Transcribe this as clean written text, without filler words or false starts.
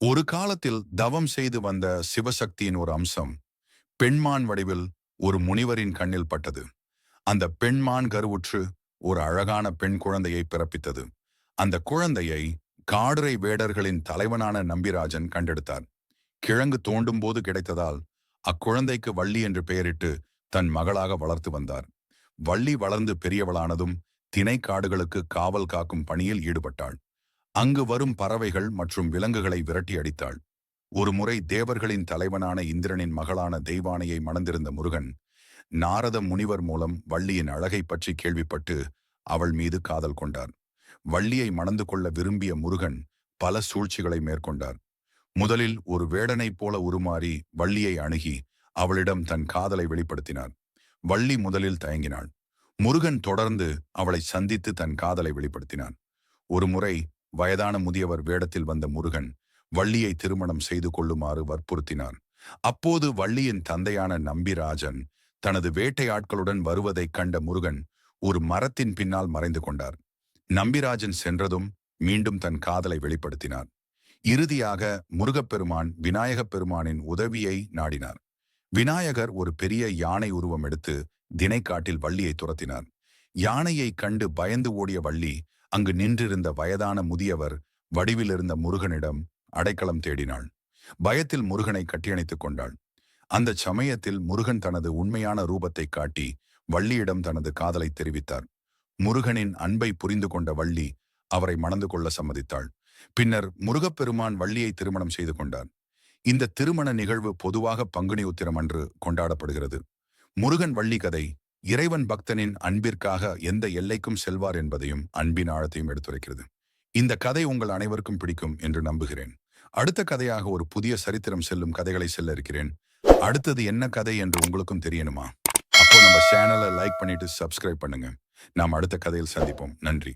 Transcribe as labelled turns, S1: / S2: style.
S1: ஒரு காலத்தில் தவம் செய்து வந்த சிவசக்தியின் ஒரு அம்சம் பெண்மான் வடிவில் ஒரு முனிவரின் கண்ணில் பட்டது. அந்த பெண்மான் கருவுற்று ஒரு அழகான பெண் குழந்தையை பிறப்பித்தது. அந்த குழந்தையை காடுரை வேடர்களின் தலைவனான நம்பிராஜன் கண்டெடுத்தார். கிழங்கு தோண்டும் போது கிடைத்ததால் அக்குழந்தைக்கு வள்ளி என்று பெயரிட்டு தன் மகளாக வளர்த்து வந்தார். வள்ளி வளர்ந்து பெரியவளானதும் திணை காடுகளுக்கு காவல் காக்கும் பணியில் ஈடுபட்டாள். அங்கு வரும் பறவைகள் மற்றும் விலங்குகளை விரட்டி அடித்தாள். ஒரு முறை தேவர்களின் தலைவனான இந்திரனின் மகளான தெய்வானையை மணந்திருந்த முருகன் நாரத முனிவர் மூலம் வள்ளியின் அழகை பற்றி கேள்விப்பட்டு அவள் மீது காதல் கொண்டார். வள்ளியை மணந்து கொள்ள விரும்பிய முருகன் பல சூழ்ச்சிகளை மேற்கொண்டார். முதலில் ஒரு வேடனைப் போல உருமாறி வள்ளியை அணுகி அவளிடம் தன் காதலை வெளிப்படுத்தினார். வள்ளி முதலில் தயங்கினாள். முருகன் தொடர்ந்து அவளை சந்தித்து தன் காதலை வெளிப்படுத்தினான். ஒரு முறை வயதான முதியவர் வேடத்தில் வந்த முருகன் வள்ளியை திருமணம் செய்து கொள்ளுமாறு வற்புறுத்தினார். அப்போது வள்ளியின் தந்தையான நம்பிராஜன் தனது வேட்டையாட்களுடன் வருவதைக் கண்ட முருகன் ஒரு மரத்தின் பின்னால் மறைந்து கொண்டார். நம்பிராஜன் சென்றதும் மீண்டும் தன் காதலை வெளிப்படுத்தினார். இறுதியாக முருகப்பெருமான் விநாயகப் பெருமானின் உதவியை நாடினார். விநாயகர் ஒரு பெரிய யானை உருவம் எடுத்து தினைக்காட்டில் வள்ளியை துரத்தினார். யானையை கண்டு பயந்து ஓடிய வள்ளி அங்கு நின்றிருந்த வயதான முதியவர் வடிவிலிருந்த முருகனிடம் அடைக்கலம் தேடினாள். பயத்தில் முருகனை கட்டியணைத்துக் கொண்டாள். அந்த சமயத்தில் முருகன் தனது உண்மையான ரூபத்தை காட்டி வள்ளியிடம் தனது காதலை தெரிவித்தார். முருகனின் அன்பை புரிந்து கொண்ட வள்ளி அவரை மணந்து கொள்ள சம்மதித்தாள். பின்னர் முருகப்பெருமான் வள்ளியை திருமணம் செய்து கொண்டார். இந்த திருமண நிகழ்வு பொதுவாக பங்குனி உத்திரம் அன்று கொண்டாடப்படுகிறது. முருகன் வள்ளி கதை இறைவன் பக்தனின் அன்பிற்காக எந்த எல்லைக்கும் செல்வார் என்பதையும் அன்பின் ஆழத்தையும் எடுத்துரைக்கிறது. இந்த கதை உங்கள் அனைவருக்கும் பிடிக்கும் என்று நம்புகிறேன். அடுத்த கதையாக ஒரு புதிய சரித்திரம் செல்லும் கதைகளை செல்ல இருக்கிறேன். அடுத்தது என்ன கதை என்று உங்களுக்கும் தெரியணுமா? அப்போ நம்ம சேனலை லைக் பண்ணிட்டு சப்ஸ்கிரைப் பண்ணுங்க. நாம் அடுத்த கதையில் சந்திப்போம். நன்றி.